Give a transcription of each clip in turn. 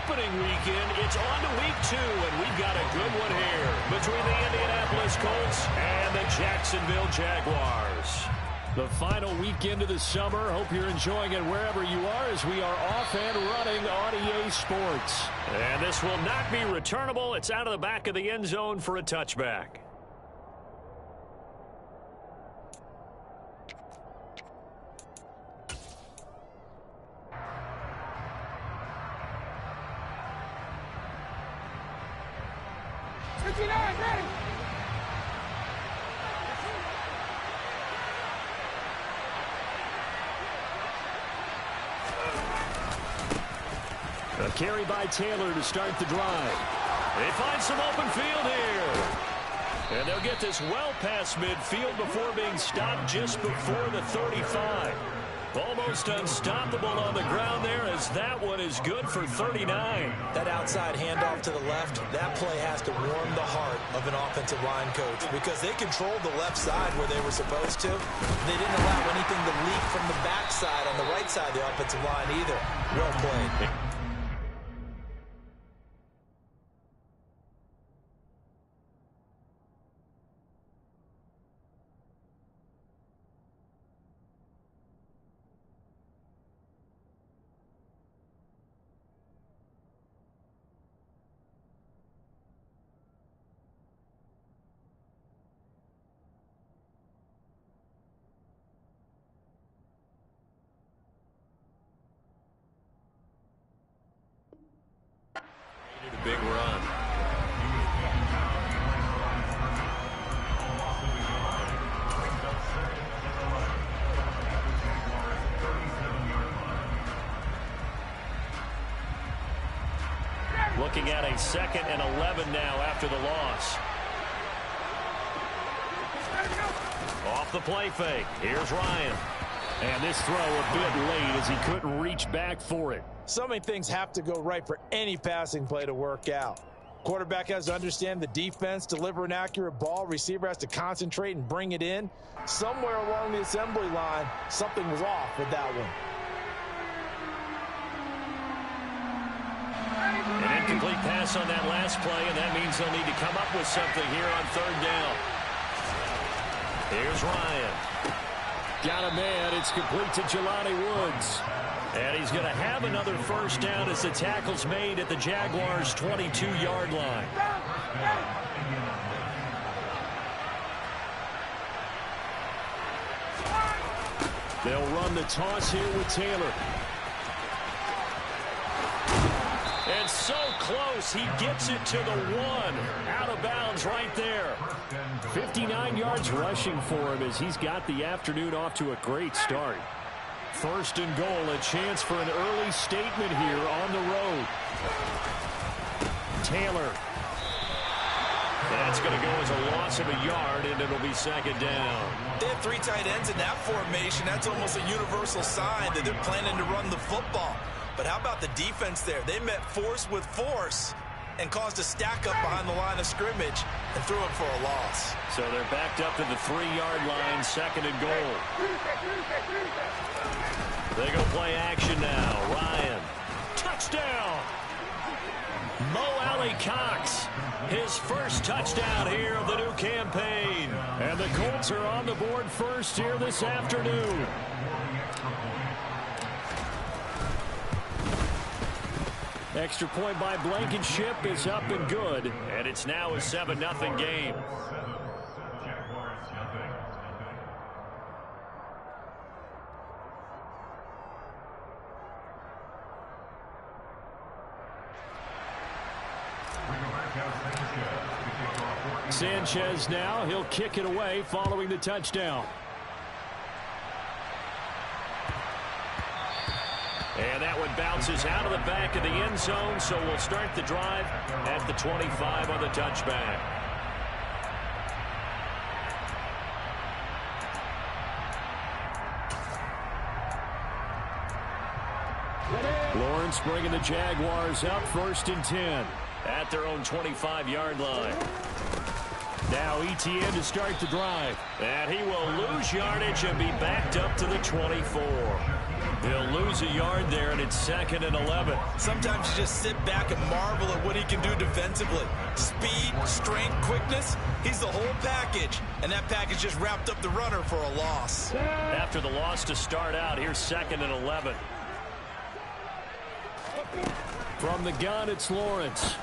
opening weekend, it's on to week 2, and we've got a good one here between the Indianapolis Colts and the Jacksonville Jaguars. The final weekend of the summer. Hope you're enjoying it wherever you are as we are off and running on EA Sports. And this will not be returnable. It's out of the back of the end zone for a touchback. A carry by Taylor to start the drive. They find some open field here. And they'll get this well past midfield before being stopped just before the 35. Almost unstoppable on the ground there as that one is good for 39. That outside handoff to the left, that play has to warm the heart of an offensive line coach because they controlled the left side where they were supposed to. They didn't allow anything to leak from the backside on the right side of the offensive line either. Well played. Big run. Looking at a 2nd and 11 now after the loss. Off the play fake. Here's Ryan. And this throw a bit late as he couldn't reach back for it. So many things have to go right for any passing play to work out. Quarterback has to understand the defense, deliver an accurate ball. Receiver has to concentrate and bring it in. Somewhere along the assembly line, something was off with that one. An incomplete pass on that last play, and that means they'll need to come up with something here on 3rd down. Here's Ryan. Got a man. It's complete to Jelani Woods. And he's going to have another 1st down as the tackle's made at the Jaguars' 22-yard line. They'll run the toss here with Taylor. And so close, he gets it to the 1. Out of bounds right there. 59 yards rushing for him as he's got the afternoon off to a great start. 1st and goal, a chance for an early statement here on the road. Taylor. That's going to go as a loss of a yard, and it'll be 2nd down. They have 3 tight ends in that formation. That's almost a universal sign that they're planning to run the football. But how about the defense there? They met force with force and caused a stack up behind the line of scrimmage and threw it for a loss. So they're backed up to the 3-yard line, 2nd and goal. They go play action now. Ryan. Touchdown. Mo Alley-Cox. His 1st touchdown here of the new campaign. And the Colts are on the board first here this afternoon. Extra point by Blankenship is up and good. And it's now a 7-0 game. Sanchez now. He'll kick it away following the touchdown. And that one bounces out of the back of the end zone, so we'll start the drive at the 25 on the touchback. Lawrence bringing the Jaguars up 1st and 10 at their own 25-yard line. Now ETN to start the drive. And he will lose yardage and be backed up to the 24. He'll lose a yard there, and it's 2nd and 11. Sometimes you just sit back and marvel at what he can do defensively. Speed, strength, quickness, he's the whole package. And that package just wrapped up the runner for a loss. After the loss to start out, here's 2nd and 11. From the gun, it's Lawrence.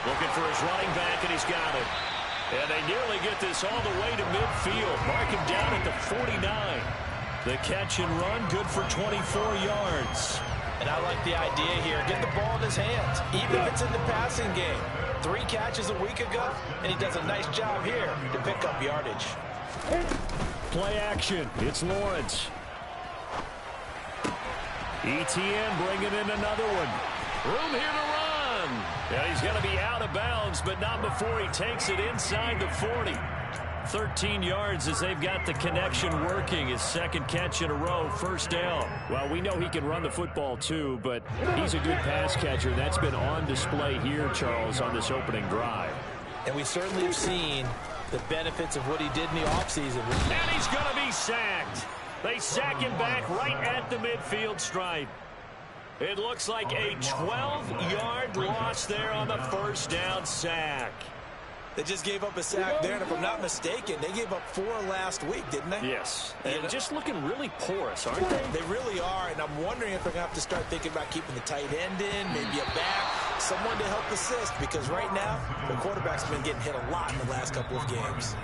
Looking for his running back, and he's got it. And they nearly get this all the way to midfield. Mark him down at the 49. The catch and run, good for 24 yards. And I like the idea here. Get the ball in his hands, even if it's in the passing game. 3 catches a week ago, and he does a nice job here to pick up yardage. Play action. It's Lawrence. ETN bringing in another one. Room here to run. And he's going to be out of bounds, but not before he takes it inside the 40. 13 yards as they've got the connection working. His 2nd catch in a row, 1st down. Well, we know he can run the football too, but he's a good pass catcher. That's been on display here, Charles, on this opening drive. And we certainly have seen the benefits of what he did in the offseason. And he's going to be sacked. They sack him back right at the midfield stripe. It looks like a 12-yard loss there on the 1st down sack. They just gave up a sack there, and if I'm not mistaken, they gave up 4 last week, didn't they? Yes. And just looking really porous, aren't they? They really are, and I'm wondering if they're going to have to start thinking about keeping the tight end in, maybe a back, someone to help assist, because right now, the quarterback's been getting hit a lot in the last couple of games.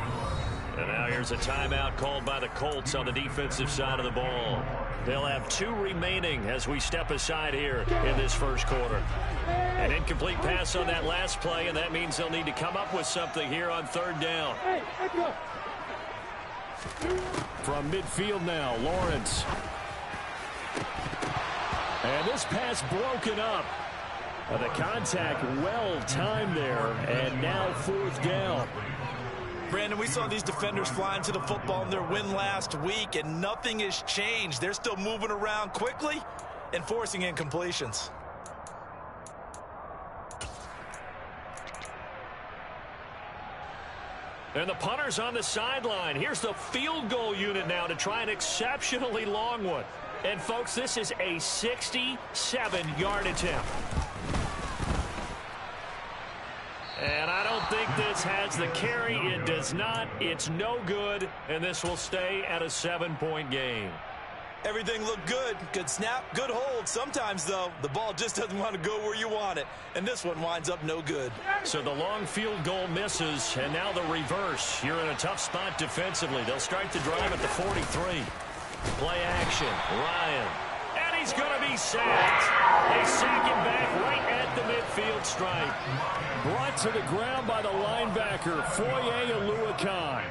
And now here's a timeout called by the Colts on the defensive side of the ball. They'll have 2 remaining as we step aside here in this 1st quarter. An incomplete pass on that last play, and that means they'll need to come up with something here on 3rd down. From midfield now, Lawrence. And this pass broken up. The contact well timed there, and now 4th down. Brandon, we saw these defenders fly into the football in their win last week, and nothing has changed. They're still moving around quickly and forcing incompletions. And the punter's on the sideline. Here's the field goal unit now to try an exceptionally long one. And, folks, this is a 67-yard attempt. And I don't think this has the carry. It does not. It's no good. And this will stay at a 7-point game. Everything looked good. Good snap, good hold. Sometimes, though, the ball just doesn't want to go where you want it. And this one winds up no good. So the long field goal misses, and now the reverse. You're in a tough spot defensively. They'll start the drive at the 43. Play action. Ryan. And he's going to be sacked. They sack him back right at the midfield stripe. Brought to the ground by the linebacker, Foye Oluwakan.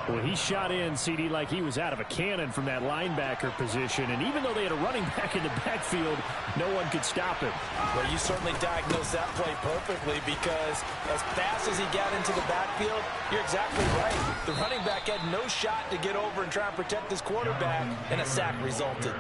Well, he shot in, CD, like he was out of a cannon from that linebacker position. And even though they had a running back in the backfield, no one could stop him. Well, you certainly diagnosed that play perfectly, because as fast as he got into the backfield, you're exactly right. The running back had no shot to get over and try and protect his quarterback, and a sack resulted.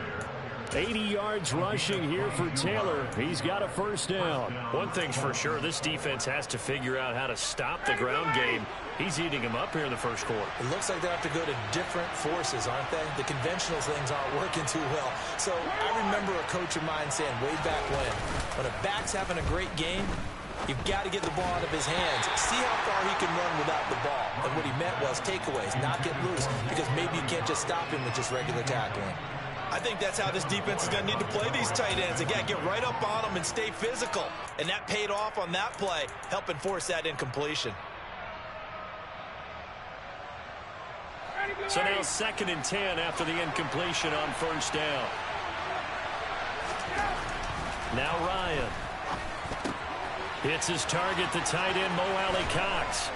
80 yards rushing here for Taylor. He's got a 1st down. One thing's for sure, this defense has to figure out how to stop the ground game. He's eating him up here in the 1st quarter. It looks like they have to go to different forces, aren't they? The conventional things aren't working too well. So I remember a coach of mine saying way back when a back's having a great game, you've got to get the ball out of his hands. See how far he can run without the ball. And what he meant was takeaways, not get loose, because maybe you can't just stop him with just regular tackling. I think that's how this defense is going to need to play these tight ends. Again, get right up on them and stay physical. And that paid off on that play, helping force that incompletion. So now 2nd and 10 after the incompletion on 1st down. Now Ryan. Hits his target, the tight end, Mo Alley Cox.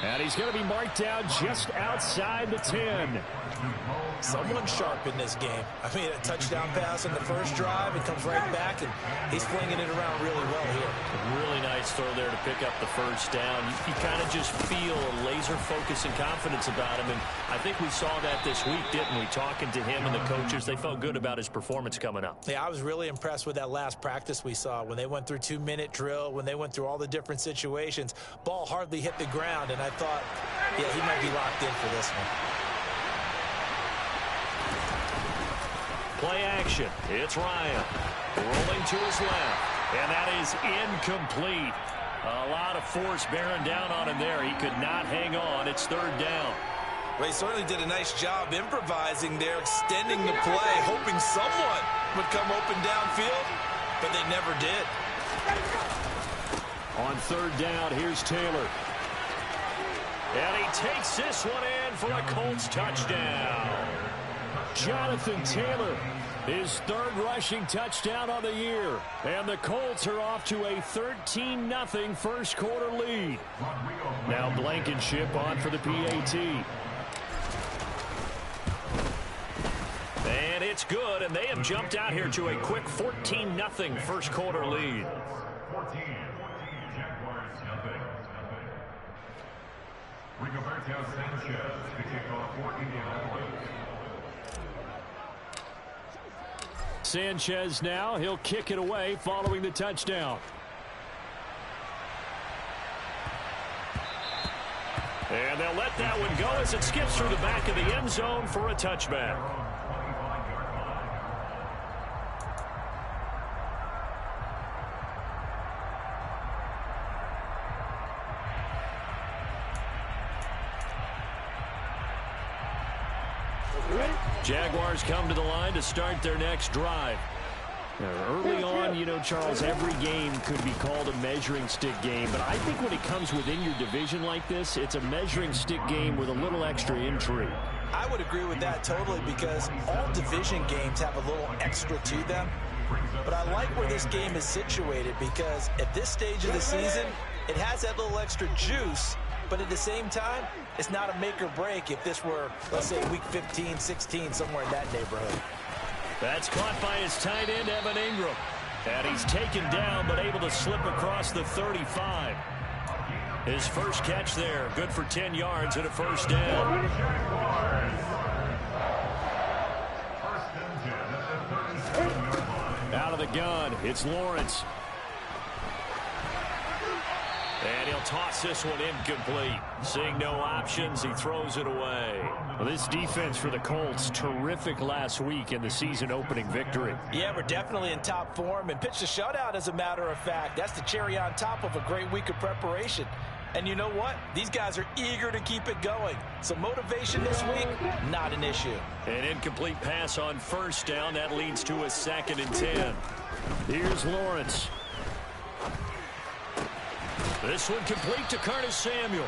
And he's going to be marked down just outside the 10. Someone sharp in this game. I mean, a touchdown pass in the 1st drive. It comes right back, and he's flinging it around really well here. Really nice throw there to pick up the 1st down. You kind of just feel a laser focus and confidence about him, and I think we saw that this week, didn't we? Talking to him and the coaches, they felt good about his performance coming up. Yeah, I was really impressed with that last practice we saw when they went through 2-minute drill, when they went through all the different situations. Ball hardly hit the ground, and I thought, yeah, he might be locked in for this one. Play action. It's Ryan. Rolling to his left. And that is incomplete. A lot of force bearing down on him there. He could not hang on. It's third down. Well, he certainly did a nice job improvising there, extending the play, hoping someone would come open downfield, but they never did. On third down, here's Taylor. And he takes this one in for a Colts touchdown. Jonathan Taylor, his third rushing touchdown on the year. And the Colts are off to a 13-0 first quarter lead. Now Blankenship on for the PAT. And it's good, and they have jumped out here to a quick 14-0 first quarter lead. Sanchez now, he'll kick it away following the touchdown. And they'll let that one go as it skips through the back of the end zone for a touchback. Jaguars come to the line to start their next drive. Early on, you know, Charles, every game could be called a measuring stick game. But I think when it comes within your division like this, it's a measuring stick game with a little extra intrigue. I would agree with that totally because all division games have a little extra to them. But I like where this game is situated because at this stage of the season, it has that little extra juice. But at the same time, it's not a make or break if this were, let's say, week 15, 16, somewhere in that neighborhood. That's caught by his tight end, Evan Ingram. And he's taken down, but able to slip across the 35. His first catch there, good for 10 yards and a first down. Out of the gun, it's Lawrence. And he'll toss this one incomplete. Seeing no options, he throws it away. Well, this defense for the Colts, terrific last week in the season-opening victory. Yeah, we're definitely in top form and pitched a shutout, as a matter of fact. That's the cherry on top of a great week of preparation. And you know what? These guys are eager to keep it going. So motivation this week, not an issue. An incomplete pass on first down. That leads to a 2nd and 10. Here's Lawrence. This one complete to Curtis Samuel.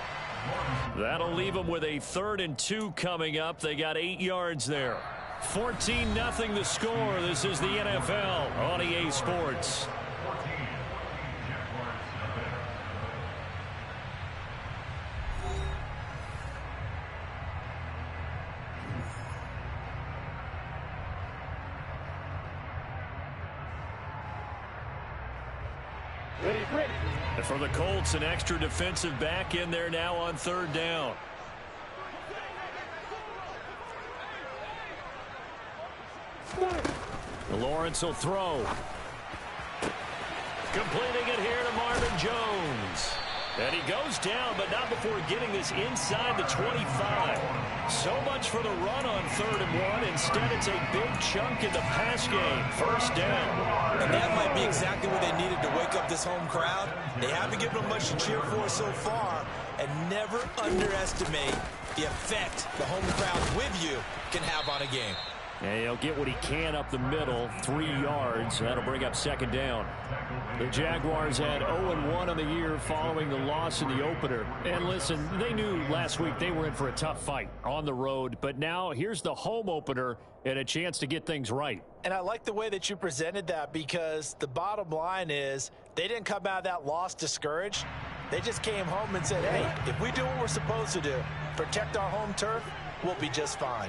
That'll leave them with a 3rd and 2 coming up. They got 8 yards there. 14-0 the score. This is the NFL on EA Sports. For the Colts, an extra defensive back in there now on 3rd down. Lawrence will throw. Completing it here to Marvin Jones. And he goes down, but not before getting this inside the 25. So much for the run on 3rd and 1. Instead, it's a big chunk in the pass game. First down. And that might be exactly what they needed to wake up this home crowd. They haven't given them much to cheer for so far. And never underestimate the effect the home crowd with you can have on a game. And he'll get what he can up the middle, 3 yards. That'll bring up 2nd down. The Jaguars had 0-1 on the year following the loss in the opener. And listen, they knew last week they were in for a tough fight on the road. But now here's the home opener and a chance to get things right. And I like the way that you presented that because the bottom line is they didn't come out of that loss discouraged. They just came home and said, hey, if we do what we're supposed to do, protect our home turf, we'll be just fine.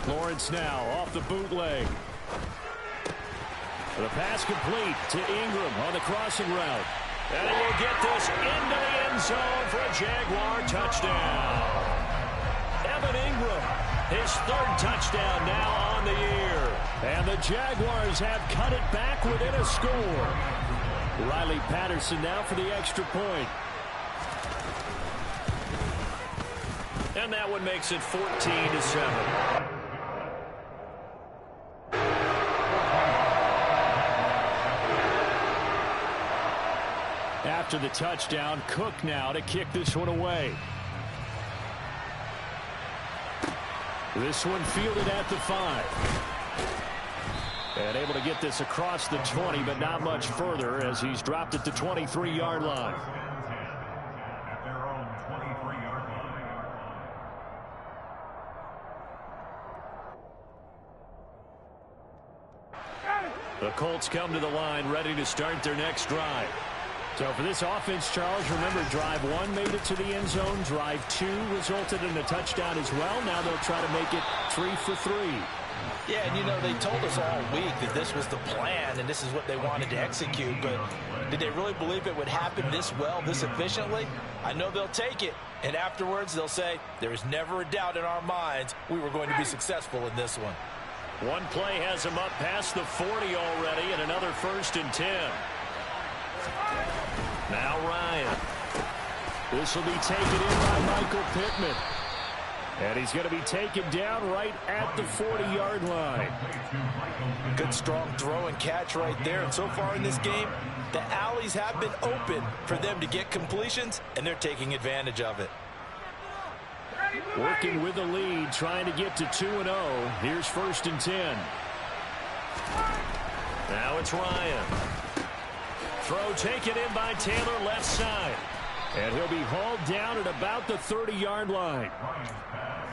Lawrence now off the bootleg. The pass complete to Ingram on the crossing route. And he will get this into the end zone for a Jaguar touchdown. Evan Ingram, his 3rd touchdown now on the year. And the Jaguars have cut it back within a score. Riley Patterson now for the extra point. And that one makes it 14-7. After the touchdown, Cook now to kick this one away. This one fielded at the 5. And able to get this across the 20, but not much further as he's dropped it to 23-yard line. The Colts come to the line ready to start their next drive. So for this offense, Charles, remember drive 1 made it to the end zone. Drive 2 resulted in a touchdown as well. Now they'll try to make it 3 for 3. Yeah, and you know, they told us all week that this was the plan and this is what they wanted to execute, but did they really believe it would happen this well, this efficiently? I know they'll take it, and afterwards they'll say, there was never a doubt in our minds we were going to be successful in this one. One play has him up past the 40 already, and another 1st and 10. Now Ryan. This will be taken in by Michael Pittman. And he's going to be taken down right at the 40-yard line. Good strong throw and catch right there. And so far in this game, the alleys have been open for them to get completions, and they're taking advantage of it. Working with the lead, trying to get to 2-0. Here's 1st and 10. Now it's Ryan. Throw taken in by Taylor, left side. And he'll be hauled down at about the 30-yard line.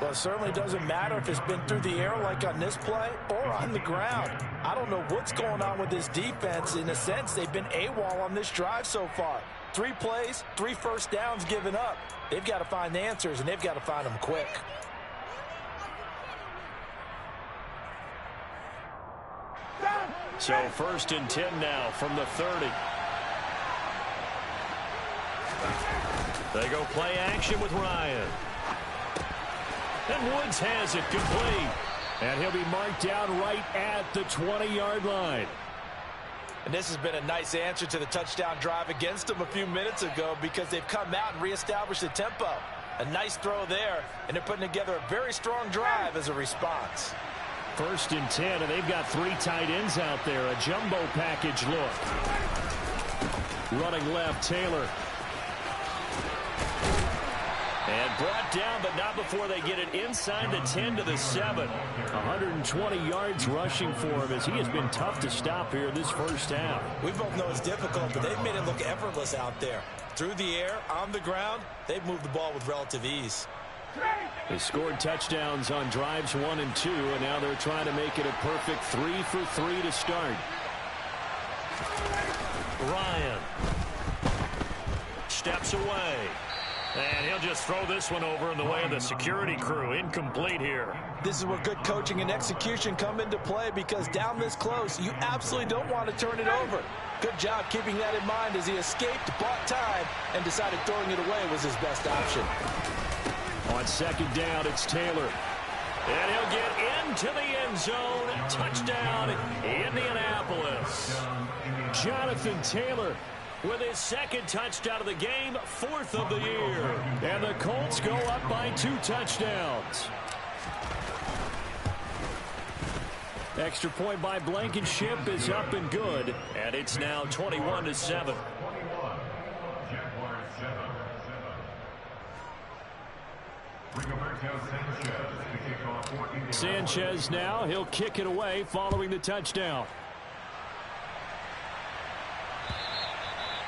Well, it certainly doesn't matter if it's been through the air like on this play or on the ground. I don't know what's going on with this defense. In a sense, they've been AWOL on this drive so far. 3 plays, 3 first downs given up. They've got to find the answers, and they've got to find them quick. So 1st and 10 now from the 30. They go play action with Ryan. And Woods has it complete. And he'll be marked down right at the 20-yard line. And this has been a nice answer to the touchdown drive against them a few minutes ago because they've come out and reestablished the tempo. A nice throw there, and they're putting together a very strong drive as a response. 1st and 10, and they've got 3 tight ends out there. A jumbo package look. Running left, Taylor. And brought down, but not before they get it inside the 10 to the 7. 120 yards rushing for him as he has been tough to stop here this first half. We both know it's difficult, but they've made it look effortless out there. Through the air, on the ground, they've moved the ball with relative ease. They scored touchdowns on drives 1 and 2, and now they're trying to make it a perfect 3 for 3 to start. Ryan steps away. And he'll just throw this one over in the way of the security crew. Incomplete here. This is where good coaching and execution come into play because down this close, you absolutely don't want to turn it over. Good job keeping that in mind as he escaped, bought time, and decided throwing it away was his best option. On 2nd down, it's Taylor. And he'll get into the end zone. Touchdown, Indianapolis. Jonathan Taylor with his 2nd touchdown of the game, 4th of the year. And the Colts go up by 2 touchdowns. Extra point by Blankenship is up and good. And it's now 21-7. Sanchez now, he'll kick it away following the touchdown.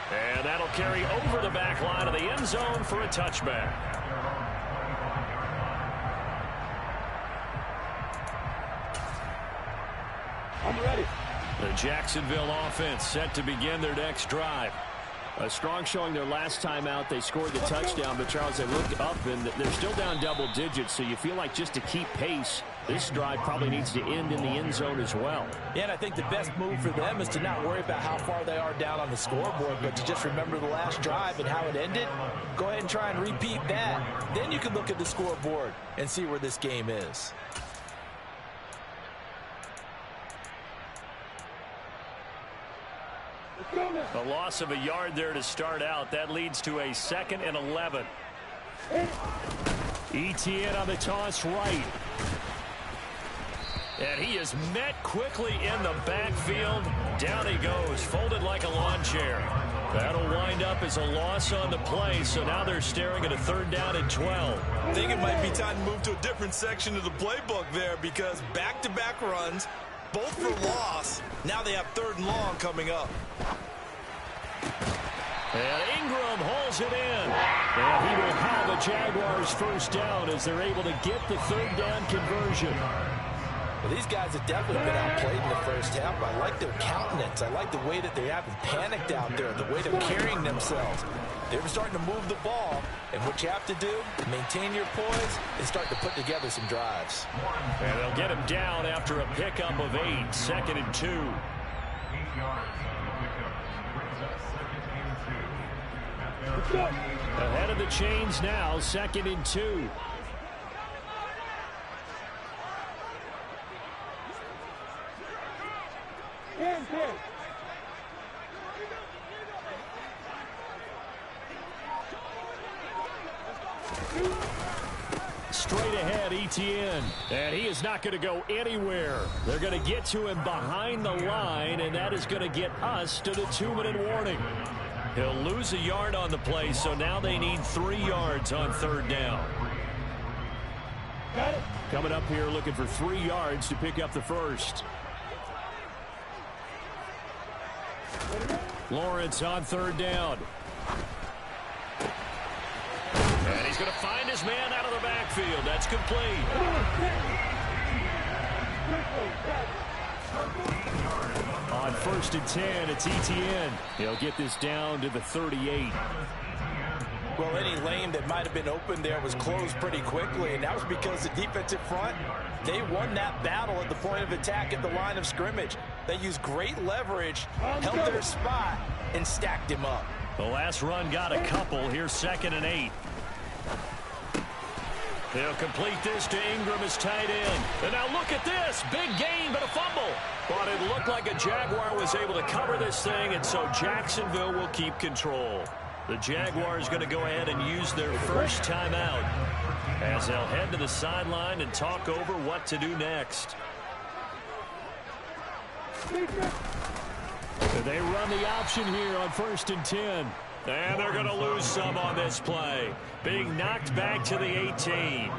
And that'll carry over the back line of the end zone for a touchback. I'm ready. The Jacksonville offense set to begin their next drive. A strong showing their last time out. They scored the touchdown, but Charles, they looked up and they're still down double digits, so you feel like just to keep pace, this drive probably needs to end in the end zone as well. Yeah, and I think the best move for them is to not worry about how far they are down on the scoreboard, but to just remember the last drive and how it ended. Go ahead and try and repeat that. Then you can look at the scoreboard and see where this game is. A loss of a yard there to start out. That leads to a 2nd and 11. Etienne on the toss right. And he is met quickly in the backfield. Down he goes, folded like a lawn chair. That'll wind up as a loss on the play, so now they're staring at a 3rd down and 12. I think it might be time to move to a different section of the playbook there because back-to-back runs, both for loss. Now they have 3rd and long coming up. And Ingram hauls it in. And he will have a Jaguars 1st down as they're able to get the 3rd down conversion. Well, these guys have definitely been outplayed in the 1st half. I like their countenance. I like the way that they haven't panicked out there, the way they're carrying themselves. They're starting to move the ball, and what you have to do, maintain your poise, and start to put together some drives. And they'll get him down after a pickup of 8, 2nd and 2. Ahead of the chains now, 2nd and 2. Straight ahead, Etienne. And he is not going to go anywhere. They're going to get to him behind the line, and that is going to get us to the 2-minute warning. He'll lose a yard on the play, so now they need 3 yards on 3rd down. Coming up here looking for 3 yards to pick up the 1st. Lawrence on 3rd down. And he's going to find his man out of the backfield. That's complete. On 1st and 10, it's Etienne. He'll get this down to the 38. Well, any lane that might have been open there was closed pretty quickly, and that was because the defensive front, they won that battle at the point of attack at the line of scrimmage. They used great leverage, held their spot, and stacked him up. The last run got a couple. Here's 2nd and 8. They'll complete this to Ingram as tight end. And now look at this. Big gain, but a fumble. But it looked like a Jaguar was able to cover this thing, and so Jacksonville will keep control. The Jaguars going to go ahead and use their first timeout as they'll head to the sideline and talk over what to do next. They run the option here on 1st and 10. And they're going to lose some on this play. Being knocked back to the 18.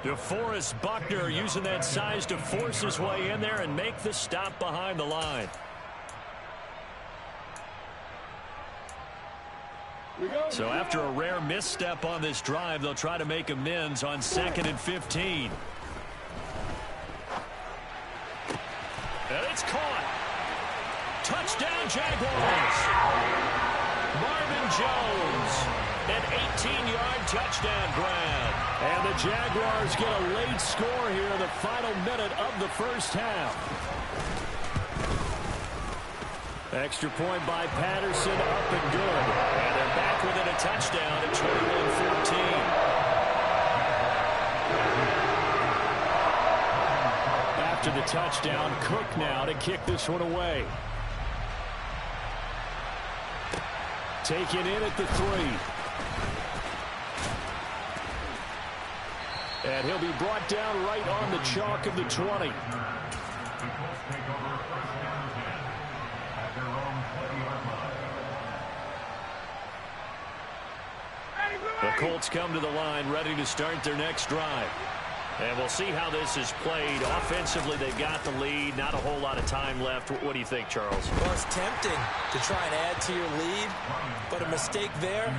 DeForest Buckner using that size to force his way in there and make the stop behind the line. So after a rare misstep on this drive, they'll try to make amends on 2nd and 15. And it's caught. Touchdown, Jaguars. Marvin Jones, an 18-yard touchdown grab. And the Jaguars get a late score here in the final minute of the 1st half. Extra point by Patterson, up and good. And they're back within a touchdown at 21-14. After the touchdown, Cook now to kick this one away. Taken in at the 3. And he'll be brought down right on the chalk of the 20. The Colts come to the line ready to start their next drive. And we'll see how this is played. Offensively, they've got the lead. Not a whole lot of time left. What do you think, Charles? Well, it's tempting to try and add to your lead, but a mistake there,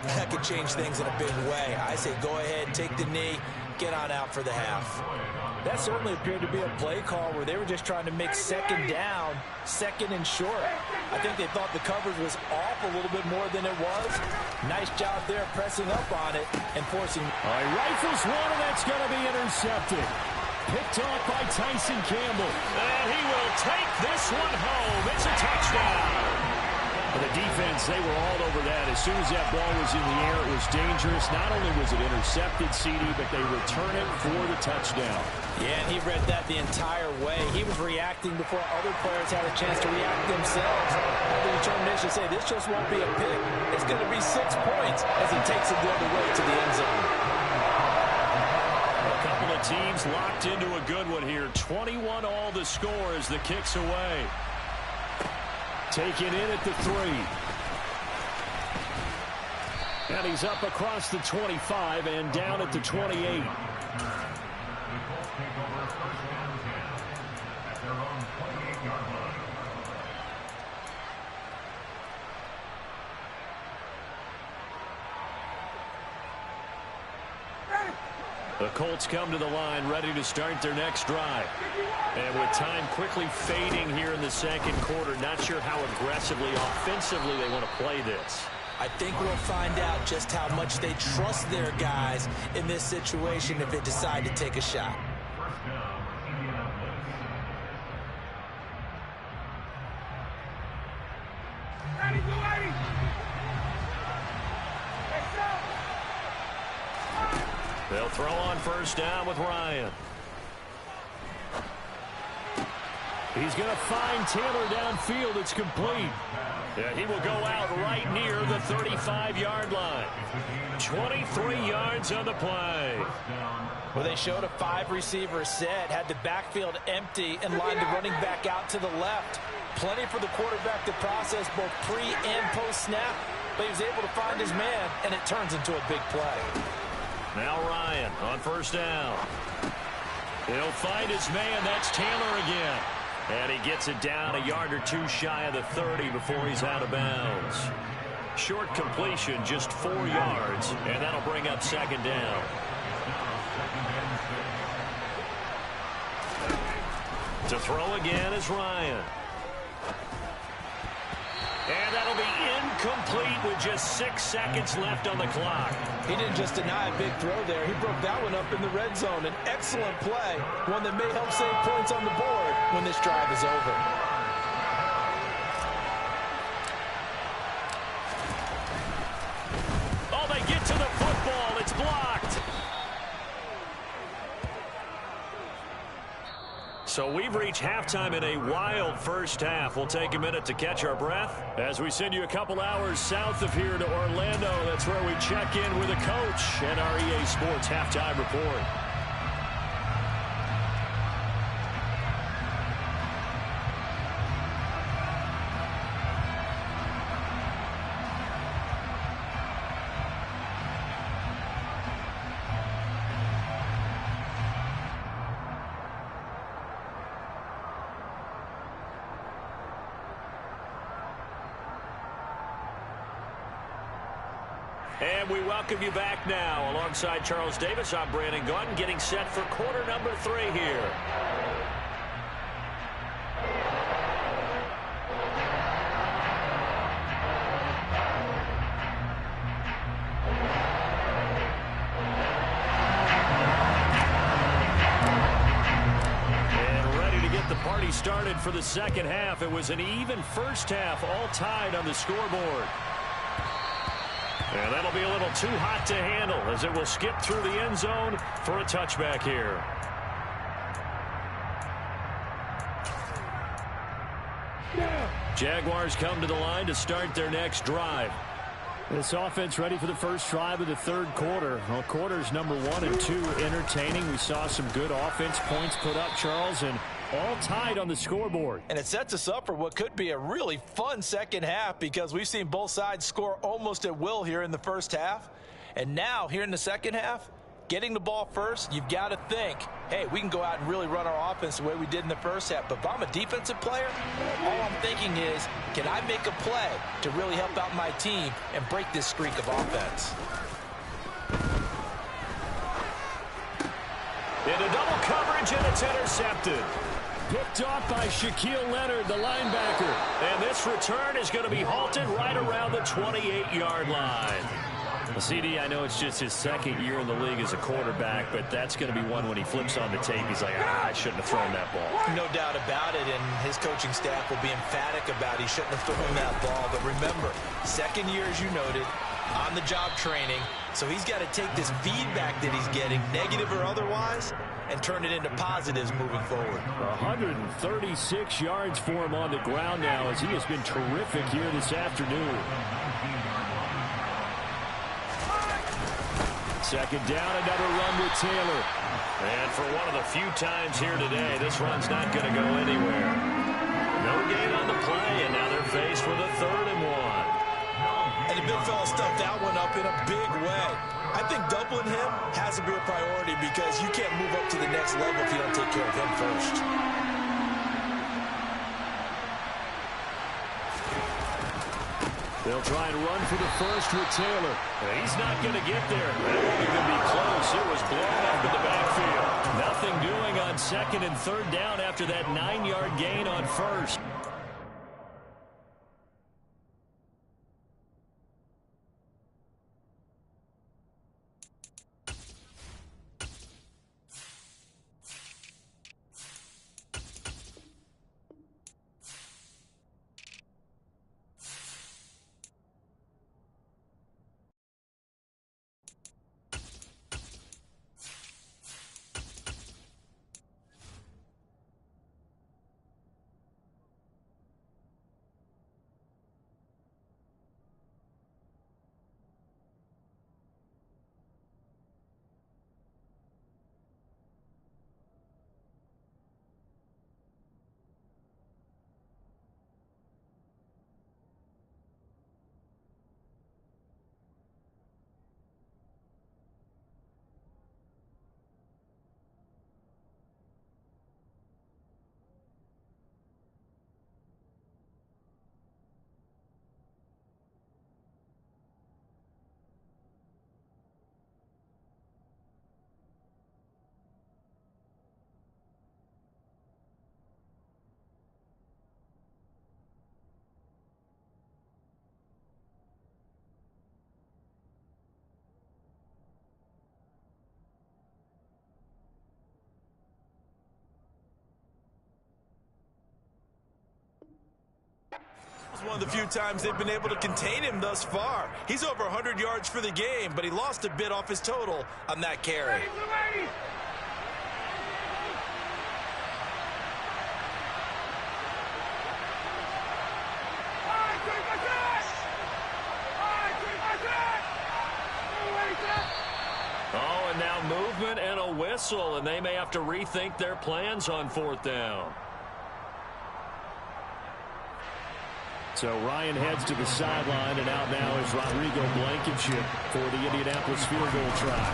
that could change things in a big way. I say go ahead, take the knee, get on out for the half. That certainly appeared to be a play call where they were just trying to make 2nd down, 2nd and short. I think they thought the coverage was off a little bit more than it was. Nice job there pressing up on it and forcing. All right, rifles one, and that's going to be intercepted. Picked off by Tyson Campbell. And he will take this one home. It's a touchdown. The defense, they were all over that. As soon as that ball was in the air, it was dangerous. Not only was it intercepted, CD, but they return it for the touchdown. Yeah, and he read that the entire way. He was reacting before other players had a chance to react themselves. Had the determination to say, this just won't be a pick. It's going to be 6 points as he takes it the other way to the end zone. A couple of team's locked into a good one here. 21 all the score as the kick's away. Taken in at the 3. And he's up across the 25 and down at the 28. The Colts come to the line ready to start their next drive. And with time quickly fading here in the second quarter, not sure how aggressively, offensively they want to play this. I think we'll find out just how much they trust their guys in this situation if they decide to take a shot. They'll throw on first down with Ryan. He's going to find Taylor downfield. It's complete. Yeah, he will go out right near the 35-yard line. 23 yards on the play. Well, they showed a 5-receiver set, had the backfield empty, and lined the running back out to the left. Plenty for the quarterback to process both pre and post-snap, but he was able to find his man, and it turns into a big play. Now Ryan on first down. He'll find his man. That's Taylor again. And he gets it down a yard or two shy of the 30 before he's out of bounds. Short completion, just 4 yards, and that'll bring up second down. To throw again is Ryan. And that'll be incomplete with just 6 seconds left on the clock. He didn't just deny a big throw there. He broke that one up in the red zone. An excellent play, one that may help save points on the board when this drive is over. Oh, they get to the football. It's blocked. So we've reached halftime in a wild first half. We'll take a minute to catch our breath as we send you a couple hours south of here to Orlando. That's where we check in with a coach and our EA Sports Halftime Report. And we welcome you back now. Alongside Charles Davis, I'm Brandon Gaudin, getting set for quarter number 3 here. And ready to get the party started for the second half. It was an even first half, all tied on the scoreboard. And that'll be a little too hot to handle as it will skip through the end zone for a touchback here. Jaguars come to the line to start their next drive. This offense ready for the first drive of the third quarter. Well, quarters number 1 and 2 entertaining. We saw some good offense points put up, Charles, and all tied on the scoreboard. And it sets us up for what could be a really fun second half because we've seen both sides score almost at will here in the first half. And now, here in the second half, getting the ball first, you've got to think, hey, we can go out and really run our offense the way we did in the first half. But if I'm a defensive player, all I'm thinking is, can I make a play to really help out my team and break this streak of offense? Into double coverage, and it's intercepted. Picked off by Shaquille Leonard, the linebacker. And this return is going to be halted right around the 28-yard line. Well, CD, I know it's just his second year in the league as a quarterback, but that's going to be one when he flips on the tape. He's like, I shouldn't have thrown that ball. No doubt about it, and his coaching staff will be emphatic about he shouldn't have thrown that ball. But remember, second year, as you noted, on-the-job training, so he's got to take this feedback that he's getting, negative or otherwise, and turn it into positives moving forward. 136 yards for him on the ground now as he has been terrific here this afternoon. Second down, another run with Taylor. And for one of the few times here today, this run's not going to go anywhere. No gain on the play, and now they're faced with a 3rd and 1. And the big fella stuffed that one up in a big way. I think doubling him has to be a priority because you can't move up to the next level if you don't take care of him first. They'll try and run for the first with Taylor. And he's not going to get there. That won't even be close. It was blown up in the backfield. Nothing doing on 2nd and 3rd down after that 9-yard gain on 1st. One of the few times they've been able to contain him thus far. He's over 100 yards for the game, but he lost a bit off his total on that carry. Oh, and now movement and a whistle, and they may have to rethink their plans on 4th down. So Ryan heads to the sideline, and out now is Rodrigo Blankenship for the Indianapolis field goal try.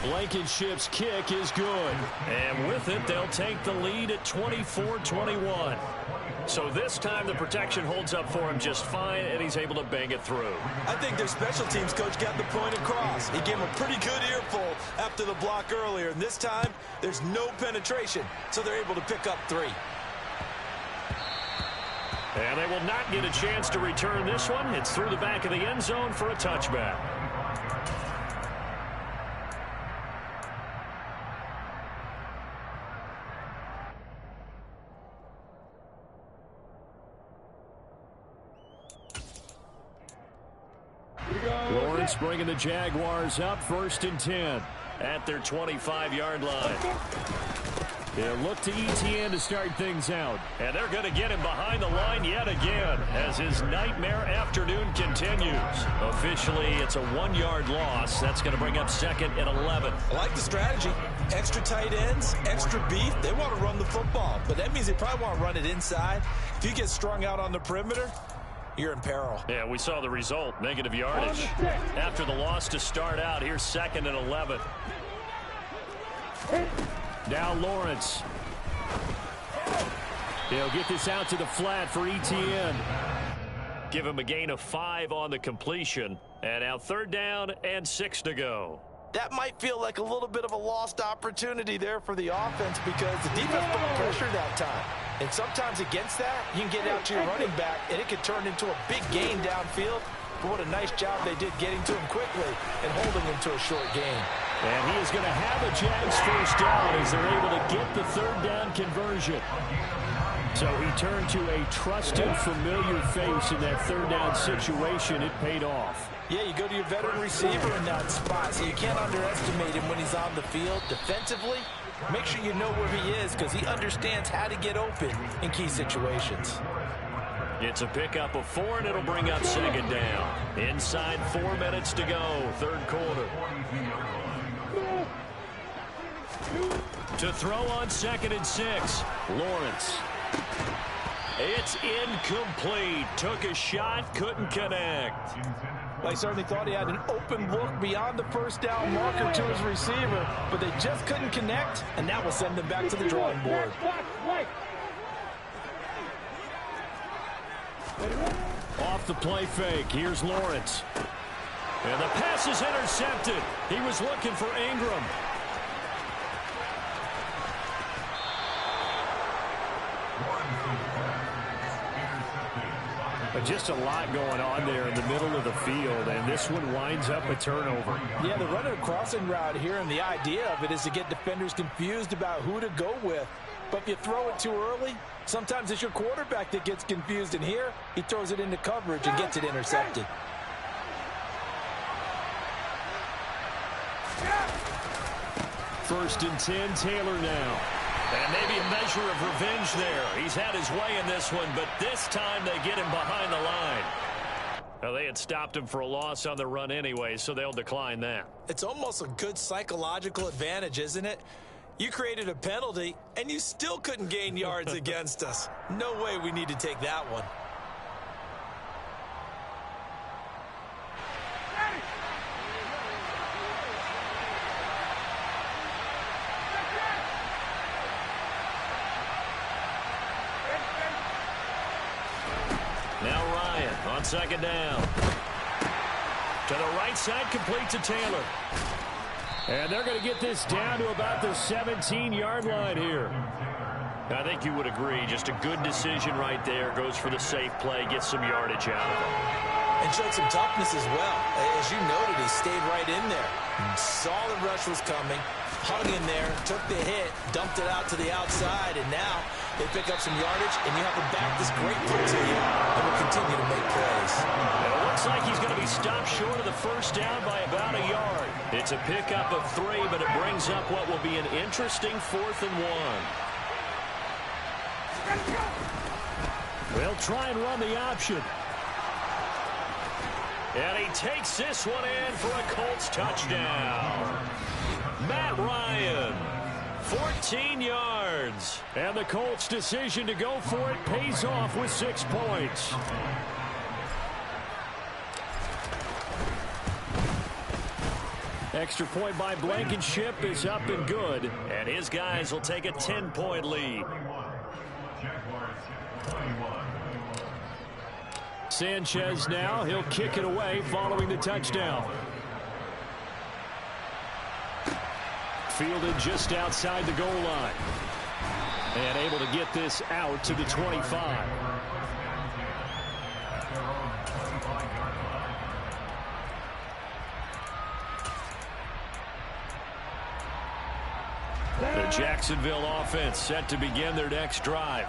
Blankenship's kick is good. And with it, they'll take the lead at 24-21. So this time the protection holds up for him just fine, and he's able to bang it through. I think their special teams coach got the point across. He gave him a pretty good earful after the block earlier, and this time there's no penetration, so they're able to pick up 3. And they will not get a chance to return this one. It's through the back of the end zone for a touchback. Lawrence bringing the Jaguars up 1st and 10 at their 25-yard line. They'll look to ETN to start things out. And they're going to get him behind the line yet again as his nightmare afternoon continues. Officially, it's a 1-yard loss. That's going to bring up 2nd and 11. I like the strategy. Extra tight ends, extra beef. They want to run the football, but that means they probably want to run it inside. If you get strung out on the perimeter, you're in peril. Yeah, we saw the result, negative yardage. After the loss to start out, here's 2nd and 11. Now Lawrence. He'll get this out to the flat for ETN. Give him a gain of 5 on the completion. And now 3rd down and 6 to go. That might feel like a little bit of a lost opportunity there for the offense because the defense put pressure that time. And sometimes against that, you can get out to your running back, and it could turn into a big gain downfield. But what a nice job they did getting to him quickly and holding him to a short gain. And he is going to have a Jags 1st down as they're able to get the 3rd down conversion. So he turned to a trusted, familiar face in that 3rd down situation. It paid off. Yeah, you go to your veteran receiver in that spot, so you can't underestimate him when he's on the field. Defensively, make sure you know where he is because he understands how to get open in key situations. It's a pickup of 4, and it'll bring up second down. Inside 4 minutes to go, third quarter. To throw on 2nd and 6, Lawrence. It's incomplete. Took a shot, couldn't connect. They certainly thought he had an open look beyond the first down marker to his receiver, but they just couldn't connect, and that will send them back to the drawing board. Off the play fake, here's Lawrence. And the pass is intercepted. He was looking for Ingram. But just a lot going on there in the middle of the field, and this one winds up a turnover. Yeah, they're running a crossing route here, and the idea of it is to get defenders confused about who to go with. But if you throw it too early, sometimes it's your quarterback that gets confused, and here he throws it into coverage and gets it intercepted. First and 10, Taylor now. And maybe a measure of revenge there. He's had his way in this one, but this time they get him behind the line. Well, they had stopped him for a loss on the run anyway, so they'll decline that. It's almost a good psychological advantage, isn't it? You created a penalty, and you still couldn't gain yards against us. No way we need to take that one. Now Ryan on 2nd down. To the right side, complete to Taylor. And they're going to get this down to about the 17-yard line here. I think you would agree, just a good decision right there. Goes for the safe play, gets some yardage out of it. And showed some toughness as well. As you noted, he stayed right in there. Saw the rush was coming, hung in there, took the hit, dumped it out to the outside, and now they pick up some yardage, and you have to back this great play to you, and will continue to make plays. It looks like he's going to be stopped short of the first down by about a yard. It's a pickup of 3, but it brings up what will be an interesting 4th and 1. They'll try and run the option. And he takes this one in for a Colts touchdown. Matt Ryan, 14 yards. And the Colts' decision to go for it pays off with 6 points. Extra point by Blankenship is up and good. And his guys will take a 10-point lead. Sanchez now, he'll kick it away following the touchdown. Fielded just outside the goal line. And able to get this out to the 25. The Jacksonville offense set to begin their next drive.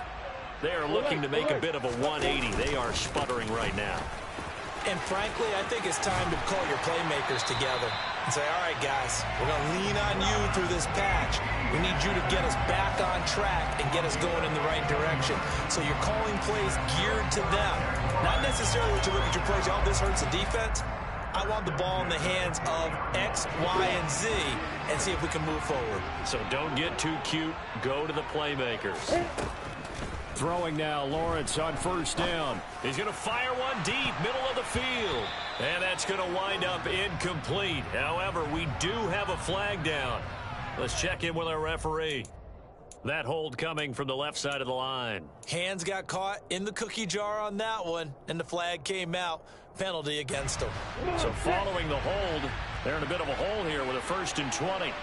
They are looking to make a bit of a 180. They are sputtering right now. And frankly, I think it's time to call your playmakers together and say, all right, guys, we're going to lean on you through this patch. We need you to get us back on track and get us going in the right direction. So you're calling plays geared to them. Not necessarily what you look at your plays, oh, this hurts the defense. I want the ball in the hands of X, Y, and Z and see if we can move forward. So don't get too cute. Go to the playmakers. Throwing now, Lawrence on 1st down. He's going to fire one deep, middle of the field. And that's going to wind up incomplete. However, we do have a flag down. Let's check in with our referee. That hold coming from the left side of the line. Hands got caught in the cookie jar on that one, and the flag came out. Penalty against them. So following the hold, they're in a bit of a hole here with a 1st and 20.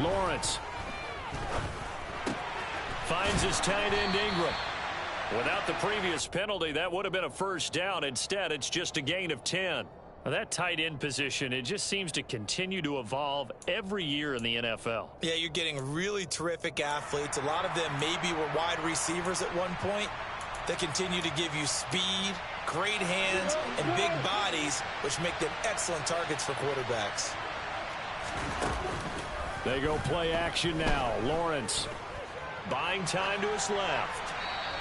Lawrence finds his tight end Ingram. Without the previous penalty, that would have been a 1st down. Instead, it's just a gain of 10. Now, that tight end position, it just seems to continue to evolve every year in the NFL. Yeah, you're getting really terrific athletes. A lot of them maybe were wide receivers at one point. They continue to give you speed, great hands, and big bodies, which make them excellent targets for quarterbacks. They go play action now. Lawrence buying time to his left.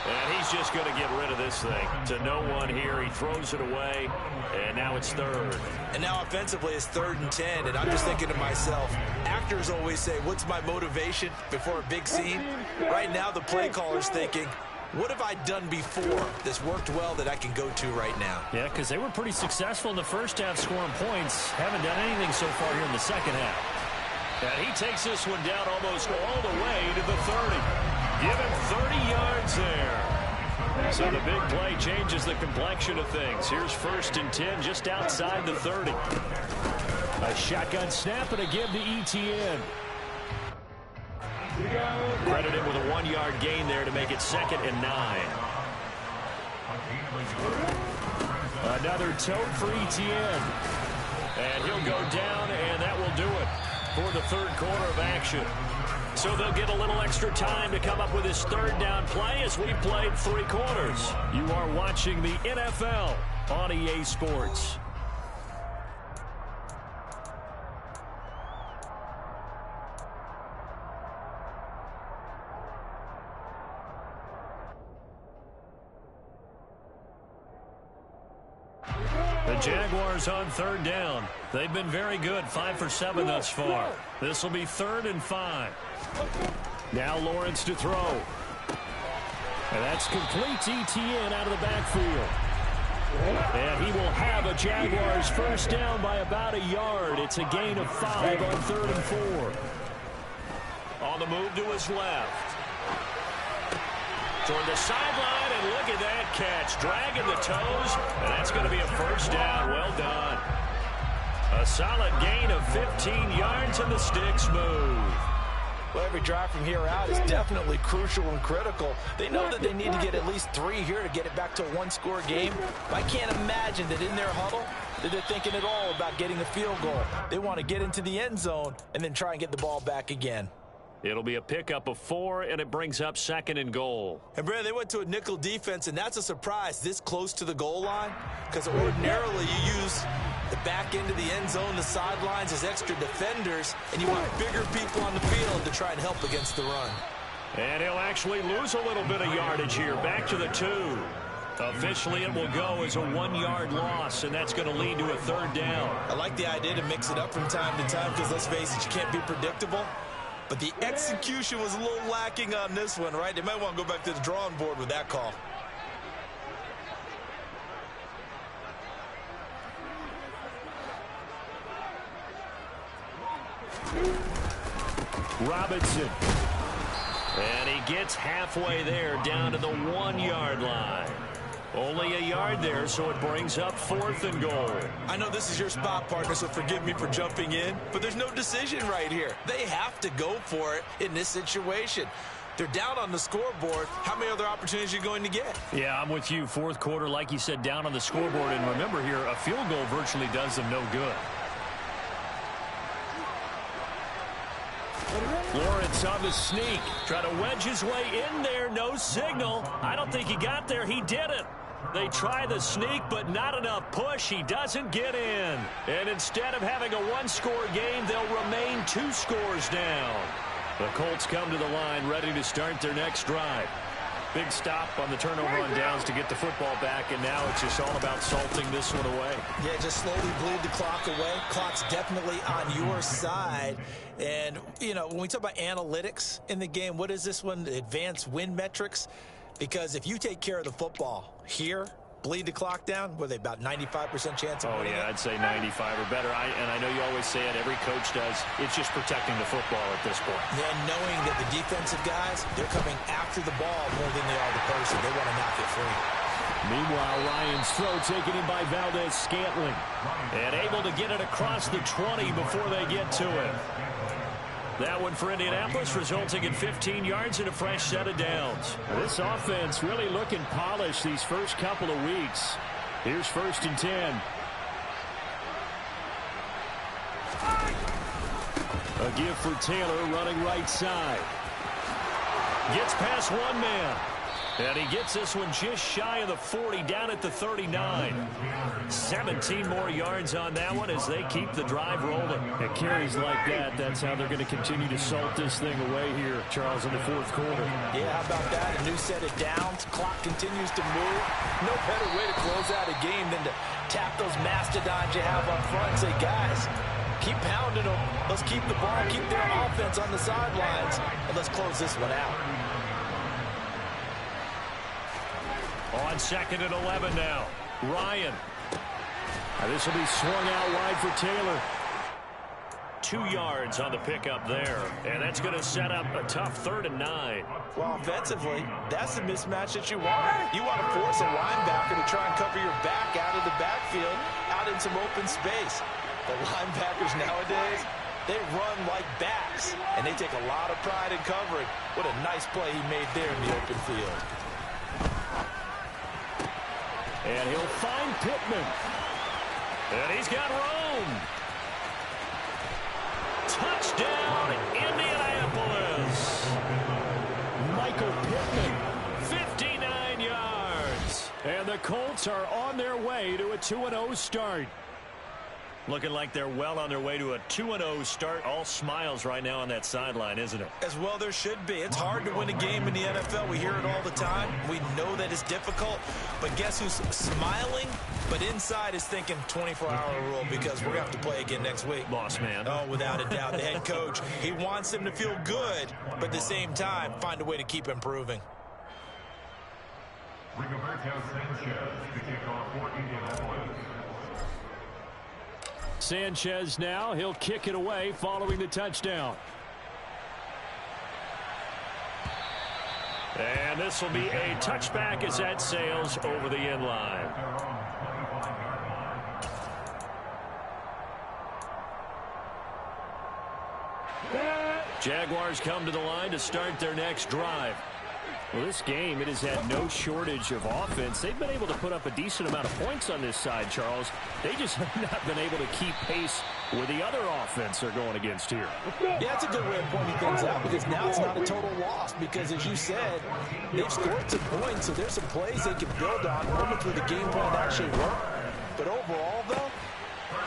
And he's just going to get rid of this thing. To no one here. He throws it away, and now it's third. And now offensively it's 3rd and 10, and I'm just thinking to myself, actors always say, what's my motivation before a big scene? Right now the play caller's thinking, what have I done before that's worked well that I can go to right now? Yeah, because they were pretty successful in the first half scoring points. Haven't done anything so far here in the second half. And he takes this one down almost all the way to the 30. Give him 30 yards there. So the big play changes the complexion of things. Here's 1st and 10 just outside the 30. A shotgun snap and a give to ETN. Credit him with a 1-yard gain there to make it 2nd and 9. Another tote for ETN. And he'll go down, and that will do it for the 3rd quarter of action. So they'll get a little extra time to come up with his 3rd down play as we played 3 quarters. You are watching the NFL on EA Sports. The Jaguars on 3rd down. They've been very good, 5 for 7 thus far. This will be 3rd and 5. Now Lawrence to throw. And that's complete to ETN out of the backfield. And he will have a Jaguars 1st down by about a yard. It's a gain of 5 on 3rd and 4. On the move to his left. Toward the sideline, and look at that catch. Dragging the toes, and that's going to be a 1st down. Well done. A solid gain of 15 yards, and the sticks move. Well, every drive from here out is definitely crucial and critical. They know that they need to get at least 3 here to get it back to a 1-score game. But I can't imagine that in their huddle that they're thinking at all about getting a field goal. They want to get into the end zone and then try and get the ball back again. It'll be a pickup of 4, and it brings up 2nd and goal. And, Brad, they went to a nickel defense, and that's a surprise this close to the goal line, because ordinarily you use the back end of the end zone, the sidelines as extra defenders, and you want bigger people on the field to try and help against the run. And he'll actually lose a little bit of yardage here, back to the 2. Officially, it will go as a 1-yard loss, and that's going to lead to a 3rd down. I like the idea to mix it up from time to time, because let's face it, you can't be predictable. But the execution was a little lacking on this one, right? They might want to go back to the drawing board with that call. Robinson. And he gets halfway there down to the 1-yard line. Only a yard there, so it brings up 4th and goal. I know this is your spot, partner, so forgive me for jumping in, but there's no decision right here. They have to go for it in this situation. They're down on the scoreboard. How many other opportunities are you going to get? Yeah, I'm with you. 4th quarter, like you said, down on the scoreboard. And remember here, a field goal virtually does them no good. Lawrence on the sneak. Try to wedge his way in there. No signal. I don't think he got there. He didn't. They try the sneak, but not enough push. He doesn't get in. And instead of having a 1-score game, they'll remain 2 scores down. The Colts come to the line, ready to start their next drive. Big stop on the turnover on downs to get the football back, and now it's just all about salting this one away. Yeah, just slowly bleed the clock away. Clock's definitely on your side. And, you know, when we talk about analytics in the game, what is this one? Advanced win metrics? Because if you take care of the football here, bleed the clock down, were they about 95% chance of winning it? I'd say 95 or better. And I know you always say it, every coach does. It's just protecting the football at this point. Then knowing that the defensive guys, they're coming after the ball more than they are the person. They want to knock it free. Meanwhile, Ryan's throw taken in by Valdez-Scantling. And able to get it across the 20 before they get to it. That one for Indianapolis, resulting in 15 yards and a fresh set of downs. This offense really looking polished these first couple of weeks. Here's 1st and 10. A give for Taylor running right side. Gets past one man. And he gets this one just shy of the 40, down at the 39. 17 more yards on that one as they keep the drive rolling. At carries like that, that's how they're going to continue to salt this thing away here, Charles, in the fourth quarter. Yeah, how about that? A new set of downs. Clock continues to move. No better way to close out a game than to tap those mastodons you have up front and say, guys, keep pounding them. Let's keep the ball, keep their offense on the sidelines, and let's close this one out. On 2nd and 11 now. Ryan. This will be swung out wide for Taylor. 2 yards on the pickup there. And that's going to set up a tough 3rd and 9. Well, offensively, that's the mismatch that you want. You want to force a linebacker to try and cover your back out of the backfield, out in some open space. The linebackers nowadays, they run like backs, and they take a lot of pride in covering. What a nice play he made there in the open field. And he'll find Pittman. And he's got Rome. Touchdown, Indianapolis. Michael Pittman, 59 yards. And the Colts are on their way to a 2-0 start. Looking like they're well on their way to a 2-0 start. All smiles right now on that sideline, isn't it? As well there should be. It's hard to win a game in the NFL. We hear it all the time. We know that it's difficult. But guess who's smiling? But inside is thinking 24-hour rule because we're going to have to play again next week. Boss man. Oh, without a doubt. The head coach, he wants them to feel good, but at the same time, find a way to keep improving. Sanchez now, he'll kick it away following the touchdown. And this will be a touchback as that sails over the end line. Jaguars come to the line to start their next drive. Well, this game, it has had no shortage of offense. They've been able to put up a decent amount of points on this side, Charles. They just have not been able to keep pace with the other offense they're going against here. Yeah, that's a good way of pointing things out because now it's not a total loss because, as you said, they've scored some points, so there's some plays they can build on, moments where the game plan actually worked. But overall, though,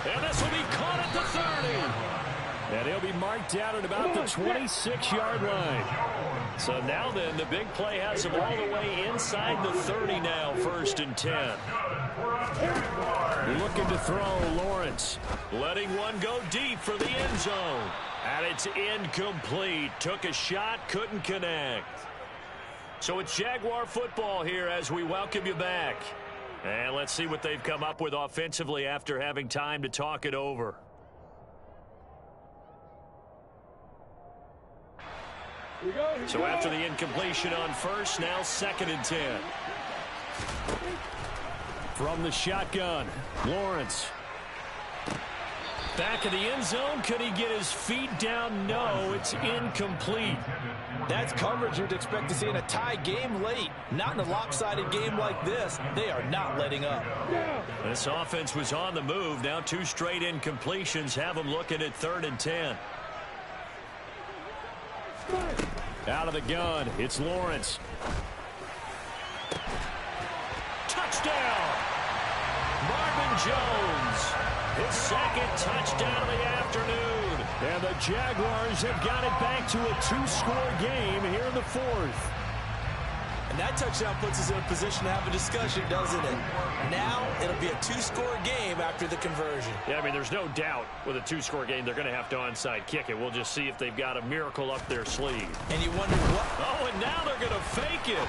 and this will be caught at the 30. And he'll be marked down at about the 26-yard line. So now then, the big play has him all the way inside the 30 now, 1st and 10. Looking to throw, Lawrence. Letting one go deep for the end zone. And it's incomplete. Took a shot, couldn't connect. So it's Jaguar football here as we welcome you back. And let's see what they've come up with offensively after having time to talk it over. So after the incompletion on first, now 2nd and 10. From the shotgun, Lawrence. Back of the end zone. Could he get his feet down? No, it's incomplete. That's coverage you'd expect to see in a tie game late. Not in a lopsided game like this. They are not letting up. This offense was on the move. Now 2 straight incompletions have them looking at 3rd and 10. Out of the gun, it's Lawrence. Touchdown! Marvin Jones, his 2nd touchdown of the afternoon. And the Jaguars have got it back to a 2-score game here in the 4th. And that touchdown puts us in a position to have a discussion, doesn't it? Now it'll be a 2-score game after the conversion. Yeah, I mean, there's no doubt with a 2-score game they're going to have to onside kick it. We'll just see if they've got a miracle up their sleeve. And you wonder what? Oh, and now they're going to fake it.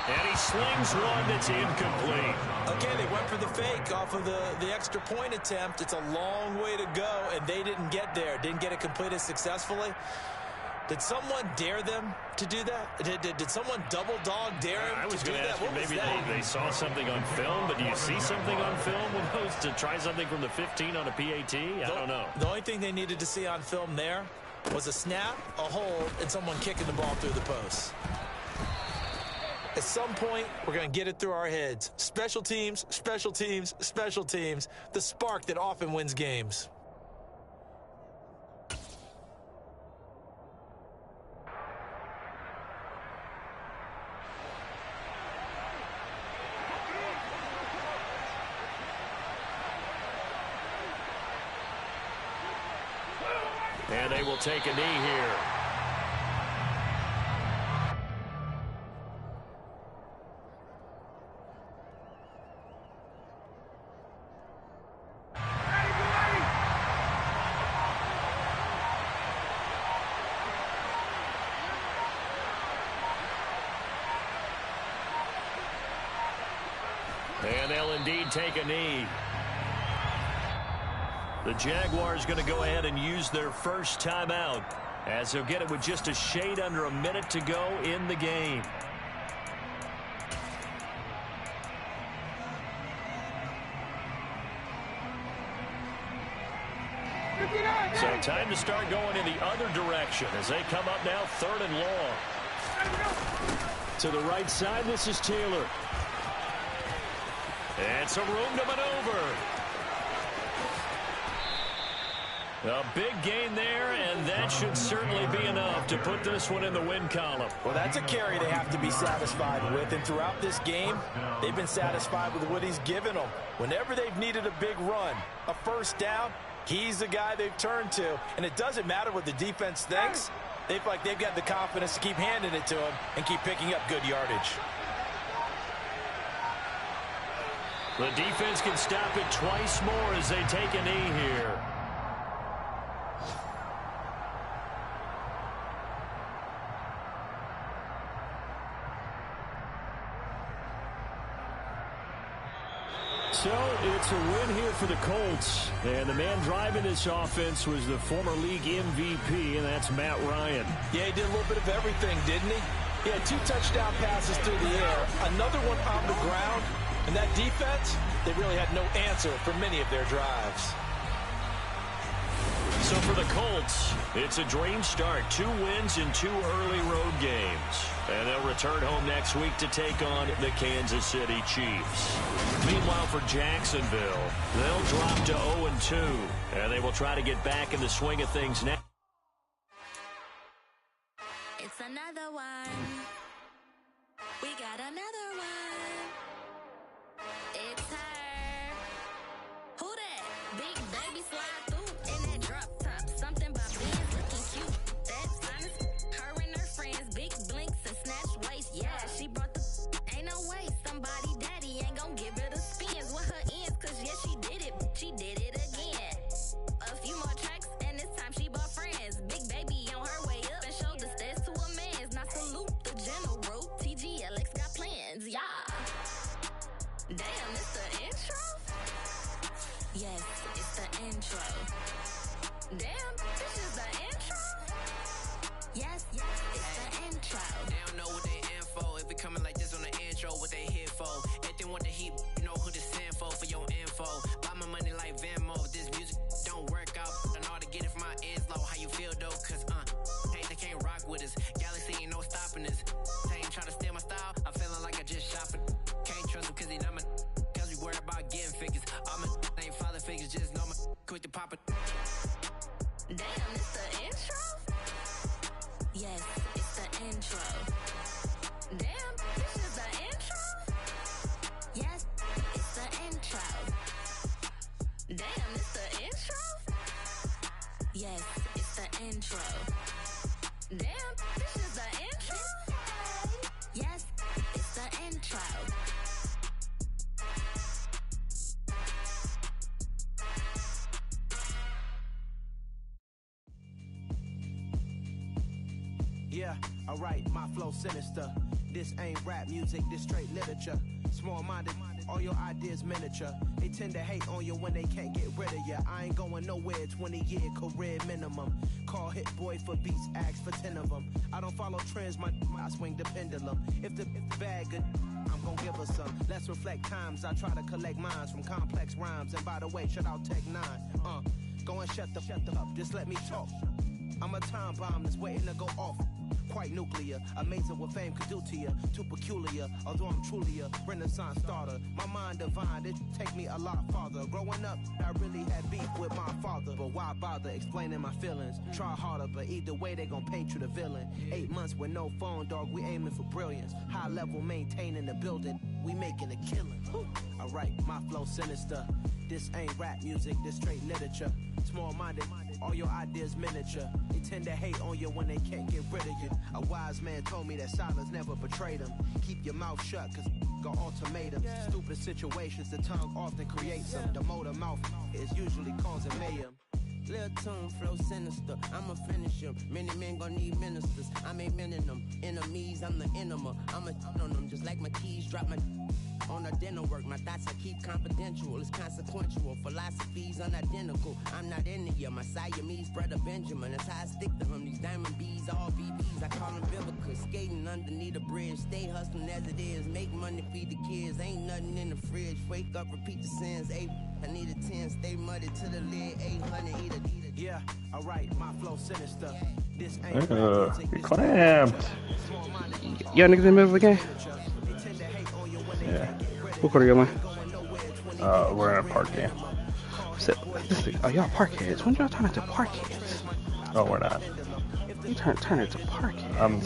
And he slings one that's incomplete. Okay, they went for the fake off of the extra point attempt. It's a long way to go, and they didn't get there. Didn't get it completed successfully. Did someone dare them to do that? Did someone double dog dare him I was to do going to that? ask you, What was maybe that? they saw something on film, but do you see something on film with those to try something from the 15 on a PAT? I don't know. The only thing they needed to see on film there was a snap, a hold, and someone kicking the ball through the post. At some point, we're going to get it through our heads. Special teams, special teams, special teams. The spark that often wins games. And they will take a knee here. And they'll indeed take a knee. The Jaguars going to go ahead and use their first timeout, as they'll get it with just a shade under a minute to go in the game. So time to start going in the other direction as they come up now 3rd and long. To the right side, this is Taylor. And some room to maneuver. A big gain there, and that should certainly be enough to put this one in the win column. Well, that's a carry they have to be satisfied with, and throughout this game, they've been satisfied with what he's given them. Whenever they've needed a big run, a first down, he's the guy they've turned to. And it doesn't matter what the defense thinks. They feel like they've got the confidence to keep handing it to him and keep picking up good yardage. The defense can stop it twice more as they take a knee here. So it's a win here for the Colts. And the man driving this offense was the former league MVP, and that's Matt Ryan. Yeah, he did a little bit of everything, didn't he? He had 2 touchdown passes through the air, another one on the ground. And that defense, they really had no answer for many of their drives. So for the Colts, it's a dream start. 2 wins in 2 early road games. And they'll return home next week to take on the Kansas City Chiefs. Meanwhile, for Jacksonville, they'll drop to 0-2. And they will try to get back in the swing of things next. It's another one. We got another one. It's her. Who that? Big baby slide through in that drop top. Something about being looking cute. That's honest. Her and her friends, big blinks and snatch waist. Yeah, she brought the. Ain't no way somebody daddy ain't gonna give her the spins with her ends. Cause yeah, she did it. She did it again. A few more tracks and this time she bought friends. Big baby on her way up and showed the stairs to a man's. Now salute the general. TGLX got plans. Yeah. Damn, it's the intro? Yes, it's the intro. Damn, this is the intro? Yes, it's the intro. They don't know what they in for. If we coming like this on the intro, what they here for? Anything want the heat, you know who to send for your info. Buy my money like Venmo. This music don't work out. I know how to get it from my ends low. How you feel though? Cause hey, they can't rock with us. Galaxy ain't no stopping us. They ain't trying to steal my style. I'm feeling like I just shopping. Can't trust him cause he not my. Cause we worried about getting figures. All my ain't father figures. Just know my quick to pop it. Damn, it's the intro? Yes, it's the intro. Damn, this is the intro? Yes, it's the intro. Damn, it's the intro? Yes, it's the intro. Damn, this is the intro? Yes, it's the intro. Yeah, alright, my flow sinister. This ain't rap music, this straight literature. Small-minded, all your ideas miniature. They tend to hate on you when they can't get rid of you. I ain't going nowhere, 20-year career minimum. Call Hit Boy for beats, ask for 10 of them. I don't follow trends, I swing the pendulum. If the bag good, I'm gonna give her some. Let's reflect times, I try to collect minds from complex rhymes. And by the way, shout out Tech 9. Go and shut the up, just let me talk. I'm a time bomb that's waiting to go off. Quite nuclear, amazing what fame could do to you. Too peculiar, although I'm truly a renaissance starter. My mind divine, it take me a lot farther. Growing up, I really had beef with my father. But why bother explaining my feelings? Try harder, but either way they gon' paint you the villain. 8 months with no phone, dog, we aiming for brilliance. High level maintaining the building, we making a killing. Alright, my flow sinister. This ain't rap music, this straight literature. Small-minded, all your ideas miniature. They tend to hate on you when they can't get rid of you. A wise man told me that silence never betrayed him. Keep your mouth shut, cause got ultimatums. Stupid situations, the tongue often creates them. The motor mouth is usually causing mayhem. Lil' tune flow sinister, I'ma finish him. Many men gon' need ministers, I ain't mending them. Enemies, I'm the enema, I'ma on them. Just like my keys, drop my on a dinner work. My thoughts I keep confidential, it's consequential. Philosophies unidentical, I'm not into you. My Siamese brother Benjamin, that's how I stick to him. These diamond bees, all BBs, I call them Vivica. Skating underneath a bridge, stay hustling as it is. Make money, feed the kids, ain't nothing in the fridge. Wake up, repeat the sins, I need a 10, stay muddy to the lid, 800, eat a. Yeah, alright, my flow sinister. This ain't Get clamped. Y'all niggas in the middle of the game? Yeah. What quarter you on? We're in a park game. Oh, y'all parkheads. When y'all turn into parkheads? Oh, we're not. You turn into parkheads.